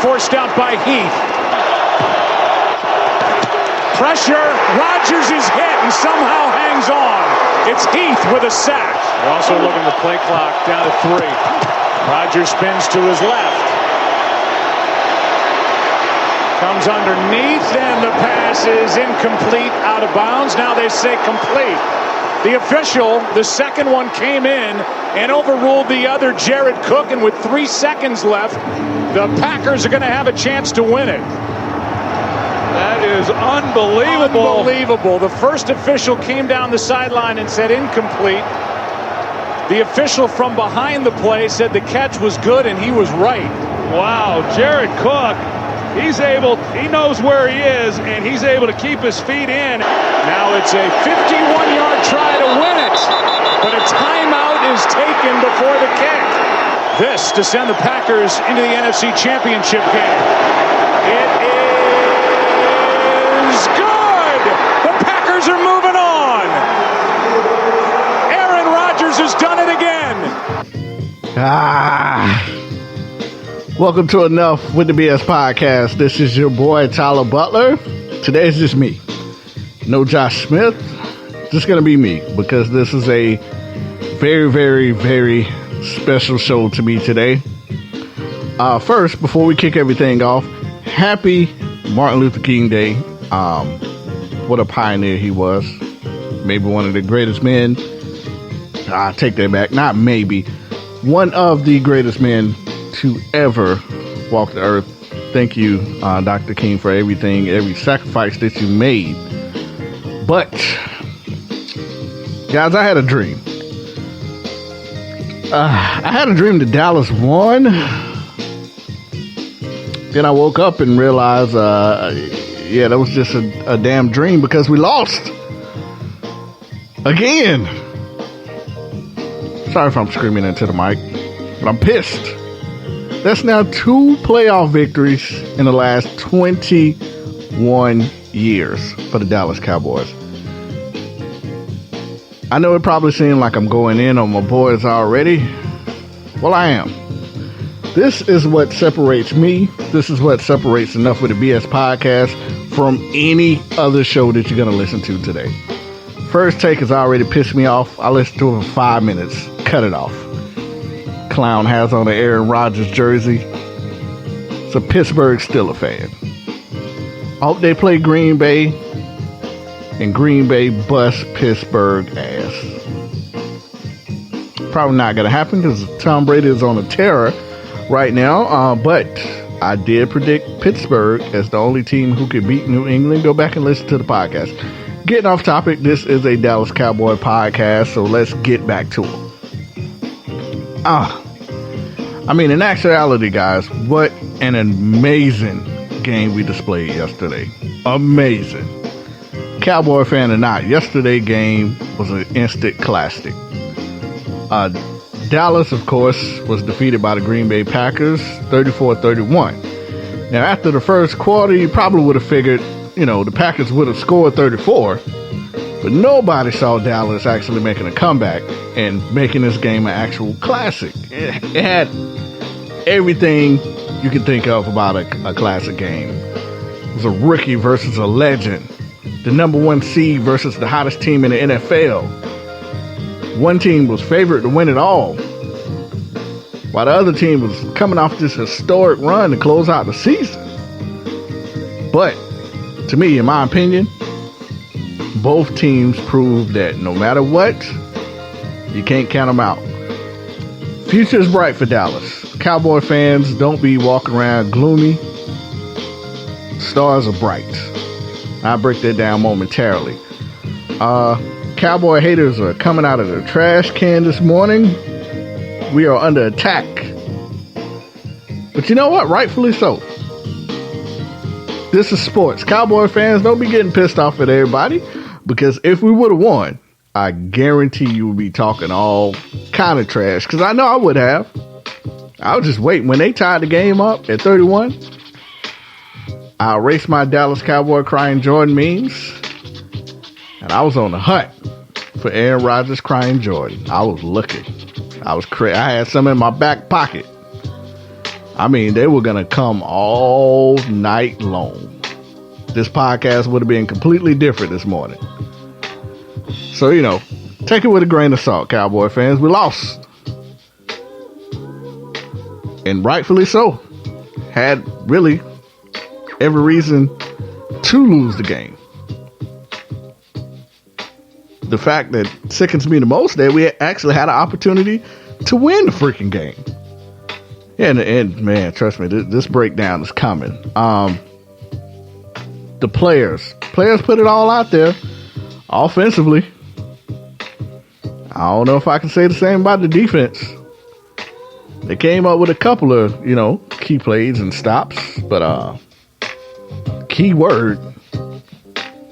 forced out by Heath. Pressure, Rodgers is hit and somehow hangs on. It's Heath with a sack. They're also looking at the play clock down to 3. Rodgers spins to his left. Comes underneath and the pass is incomplete, out of bounds. Now they say complete. The official, the second one came in and overruled the other, Jared Cook, and with 3 seconds left, the Packers are going to have a chance to win it. That is unbelievable. Unbelievable. The first official came down the sideline and said incomplete. The official from behind the play said the catch was good, and he was right. Wow, Jared Cook, he knows where he is, and he's able to keep his feet in. Now it's a 51-yard try to win it, but a timeout is taken before the kick. This to send the Packers into the NFC Championship game. It is good! The Packers are moving on! Aaron Rodgers has done it again! Welcome to Enough with the BS Podcast. This is your boy, Tyler Butler. Today is just me. No Josh Smith. Just going to be me because this is a very, very, very special show to me today. First, before we kick everything off, happy Martin Luther King Day. What a pioneer he was. Maybe one of the greatest men. I take that back. Not maybe. One of the greatest men to ever walk the earth. Thank you, Dr. King, for everything, every sacrifice that you made. But, guys, I had a dream. I had a dream that Dallas won. Then I woke up and realized, that was just a damn dream because we lost. Again. Sorry if I'm screaming into the mic, but I'm pissed. That's now 2 playoff victories in the last 21 years for the Dallas Cowboys. I know it probably seemed like I'm going in on my boys already. Well, I am. This is what separates me. This is what separates Enough with the BS Podcast from any other show that you're going to listen to today. First Take has already pissed me off. I listened to it for 5 minutes. Cut it off. Clown has on the Aaron Rodgers jersey. So Pittsburgh still a fan. I hope they play Green Bay and Green Bay bust Pittsburgh ass. Probably not going to happen because Tom Brady is on a tear right now. But I did predict Pittsburgh as the only team who could beat New England. Go back and listen to the podcast. Getting off topic, this is a Dallas Cowboy podcast, so let's get back to it. In actuality, guys, what an amazing game we displayed yesterday. Amazing. Cowboy fan or not, yesterday's game was an instant classic. Dallas, of course, was defeated by the Green Bay Packers, 34-31. Now, after the first quarter, you probably would have figured, the Packers would have scored 34. But nobody saw Dallas actually making a comeback and making this game an actual classic. It had everything you could think of about a classic game. It was a rookie versus a legend. The number 1 seed versus the hottest team in the NFL. One team was favored to win it all, while the other team was coming off this historic run to close out the season. But, to me, in my opinion, both teams proved that no matter what, you can't count them out. Future is bright for Dallas. Cowboy fans, don't be walking around gloomy. Stars are bright. I'll break that down momentarily. Cowboy haters are coming out of the trash can this morning. We are under attack. But you know what? Rightfully so. This is sports. Cowboy fans, don't be getting pissed off at everybody. Because if we would have won, I guarantee you would be talking all kind of trash. Because I know I would have. I was just waiting. When they tied the game up at 31, I erased my Dallas Cowboy crying Jordan memes. And I was on the hunt for Aaron Rodgers crying Jordan. I was looking. I had some in my back pocket. I mean, they were going to come all night long. This podcast would have been completely different this morning. So, take it with a grain of salt, Cowboy fans. We lost. And rightfully so. Had really every reason to lose the game. The fact that sickens me the most that we actually had an opportunity to win the freaking game. And man, trust me, this breakdown is coming. The players put it all out there offensively. I don't know if I can say the same about the defense. They came up with a couple of, key plays and stops, but key word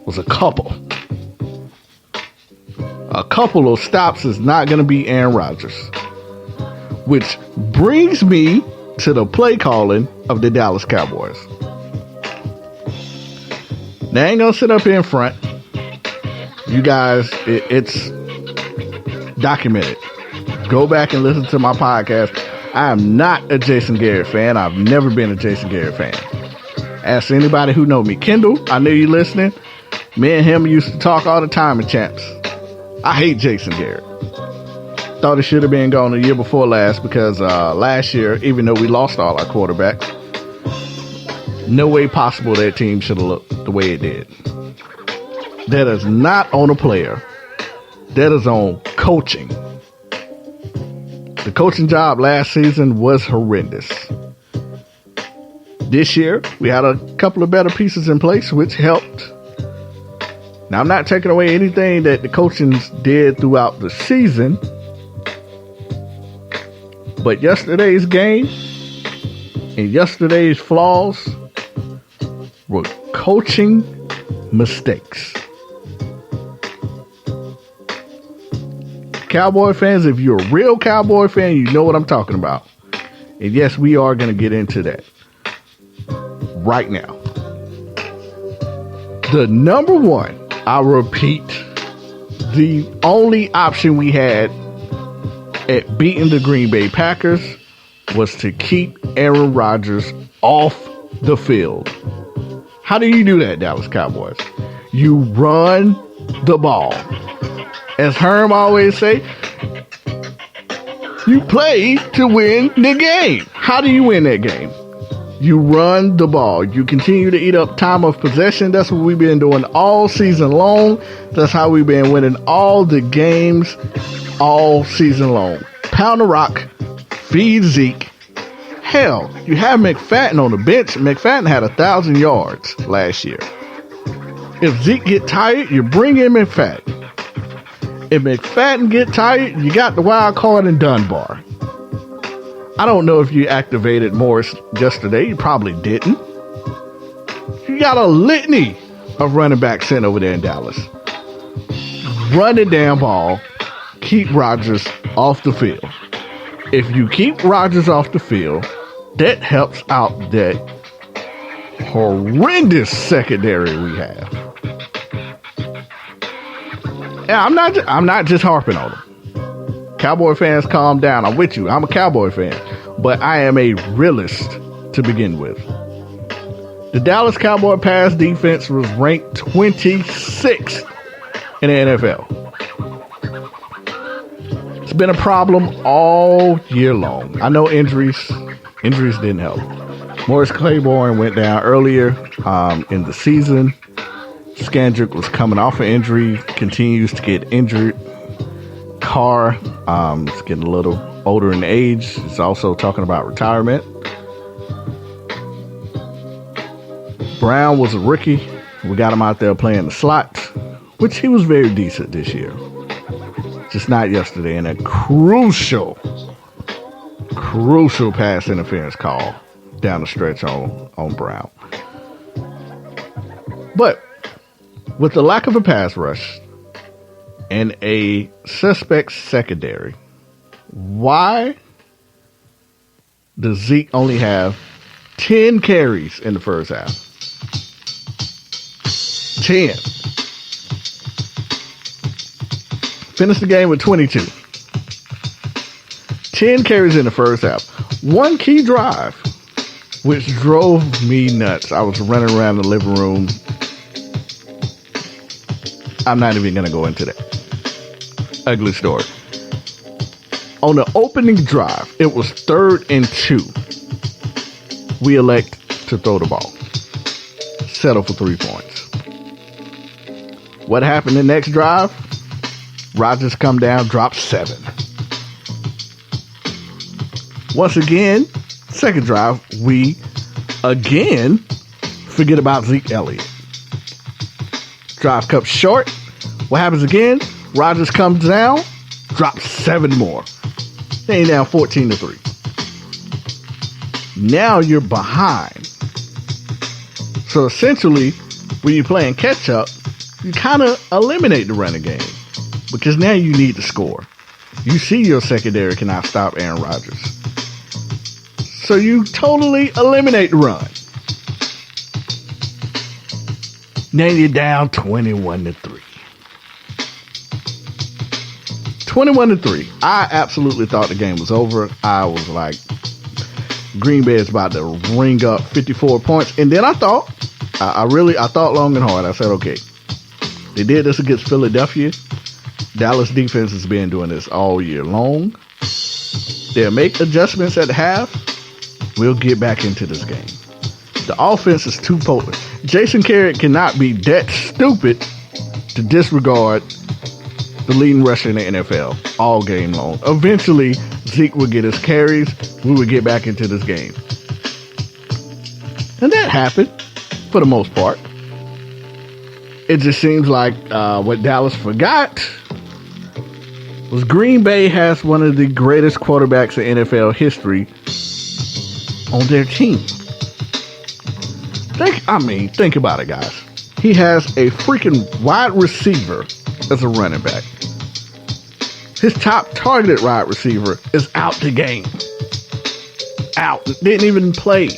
was a couple. A couple of stops is not going to be Aaron Rodgers. Which brings me to the play calling of the Dallas Cowboys. Now, I ain't going to sit up here in front. You guys, it's documented. Go back and listen to my podcast. I am not a Jason Garrett fan. I've never been a Jason Garrett fan. Ask anybody who know me. Kendall, I know you listening. Me and him used to talk all the time in champs. I hate Jason Garrett. Thought it should have been gone the year before last because last year, even though we lost all our quarterbacks, no way possible that team should have looked the way it did. That is not on a player. That is on coaching. The coaching job last season was horrendous. This year, we had a couple of better pieces in place, which helped. Now, I'm not taking away anything that the coaching did throughout the season. But yesterday's game and yesterday's flaws were coaching mistakes. Cowboy fans, if you're a real Cowboy fan, you know what I'm talking about. And yes, we are going to get into that right now. The number one, I repeat, the only option we had at beating the Green Bay Packers was to keep Aaron Rodgers off the field. How do you do that, Dallas Cowboys? You run the ball. As Herm always say, you play to win the game. How do you win that game? You run the ball. You continue to eat up time of possession. That's what we've been doing all season long. That's how we've been winning all the games all season long. Pound the rock, feed Zeke. Hell, you have McFadden on the bench. McFadden had 1,000 yards last year. If Zeke get tired, you bring in McFadden. If McFadden get tired, you got the wild card in Dunbar. I don't know if you activated Morris yesterday. You probably didn't. You got a litany of running backs sent over there in Dallas. Run the damn ball. Keep Rodgers off the field. If you keep Rodgers off the field, that helps out that horrendous secondary we have. Yeah, I'm not just harping on them. Cowboy fans, calm down. I'm with you. I'm a Cowboy fan, but I am a realist to begin with. The Dallas Cowboy pass defense was ranked 26th in the NFL. It's been a problem all year long. I know injuries didn't help. Morris Claiborne went down earlier in the season. Skandrick was coming off an injury, continues to get injured. Carr is getting a little older in age. He's also talking about retirement. Brown was a rookie. We got him out there playing the slot, which he was very decent this year. Just not yesterday in a crucial pass interference call down the stretch on Brown. But with the lack of a pass rush and a suspect secondary, why does Zeke only have 10 carries in the first half? 10. Finished the game with 22. 10 carries in the first half. One key drive which drove me nuts. I was running around the living room. I'm not even going to go into that. Ugly story. On the opening drive, it was 3rd and 2. We elect to throw the ball. Settle for 3 points. What happened the next drive? Rodgers come down, drop 7. Once again, second drive, we again forget about Zeke Elliott. Drive cup short. What happens again? Rodgers comes down, drops 7 more. They ain't down 14-3. Now you're behind. So essentially, when you're playing catch up, you kind of eliminate the running game because now you need to score. You see your secondary cannot stop Aaron Rodgers. So you totally eliminate the run. Now you're down 21-3. 21-3. I absolutely thought the game was over. I was like, Green Bay is about to ring up 54 points. And then I thought, I thought long and hard. I said, okay, they did this against Philadelphia. Dallas defense has been doing this all year long. They'll make adjustments at half. We'll get back into this game. The offense is too potent. Jason Garrett cannot be that stupid to disregard the leading rusher in the NFL all game long. Eventually, Zeke would get his carries. We would get back into this game. And that happened for the most part. It just seems like what Dallas forgot was Green Bay has one of the greatest quarterbacks in NFL history on their team. Think about it, guys. He has a freaking wide receiver as a running back. His top targeted wide receiver is out the game. Out. Didn't even play.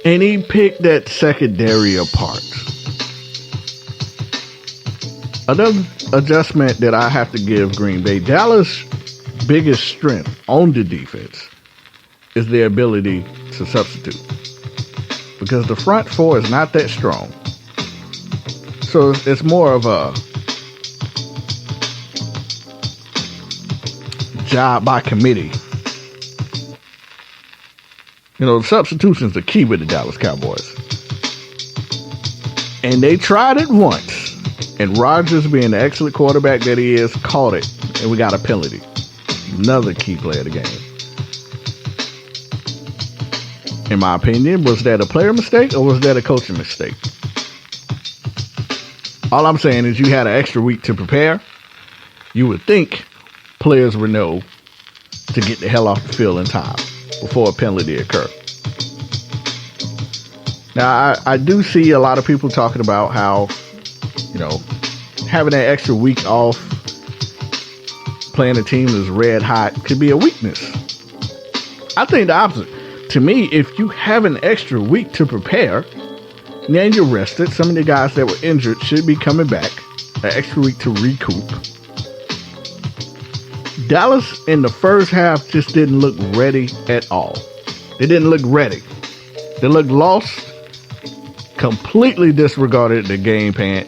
And he picked that secondary apart. Another adjustment that I have to give Green Bay, Dallas' biggest strength on the defense is their ability to substitute. Because the front four is not that strong. So it's more of a job by committee. You know, substitution's the key with the Dallas Cowboys. And they tried it once. And Rodgers, being the excellent quarterback that he is, caught it. And we got a penalty. Another key play of the game. In my opinion, was that a player mistake or was that a coaching mistake? All I'm saying is you had an extra week to prepare. You would think players would know to get the hell off the field in time before a penalty occur. Now, I do see a lot of people talking about how, you know, having that extra week off, playing a team that's red hot could be a weakness. I think the opposite. To me, if you have an extra week to prepare, now you're rested. Some of the guys that were injured should be coming back. An extra week to recoup. Dallas in the first half just didn't look ready at all. They didn't look ready. They looked lost. Completely disregarded the game plan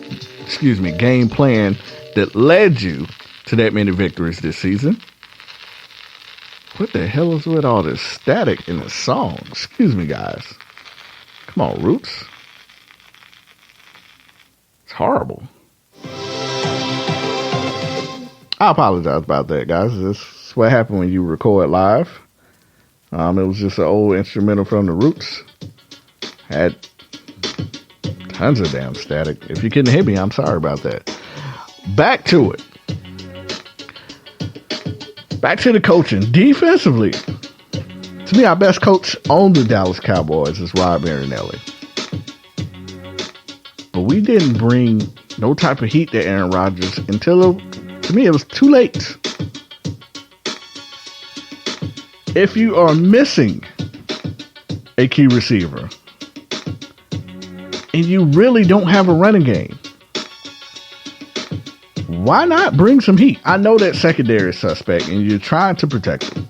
that led you to that many victories this season. What the hell is with all this static in the song? Excuse me, guys. Come on, Roots. It's horrible. I apologize about that, guys. This is what happened when you record live. It was just an old instrumental from the Roots. Had tons of damn static. If you couldn't hear me, I'm sorry about that. Back to it. Back to the coaching. Defensively, to me, our best coach on the Dallas Cowboys is Rod Marinelli. But we didn't bring no type of heat to Aaron Rodgers until, to me, it was too late. If you are missing a key receiver and you really don't have a running game, why not bring some heat? I know that secondary is suspect and you're trying to protect them.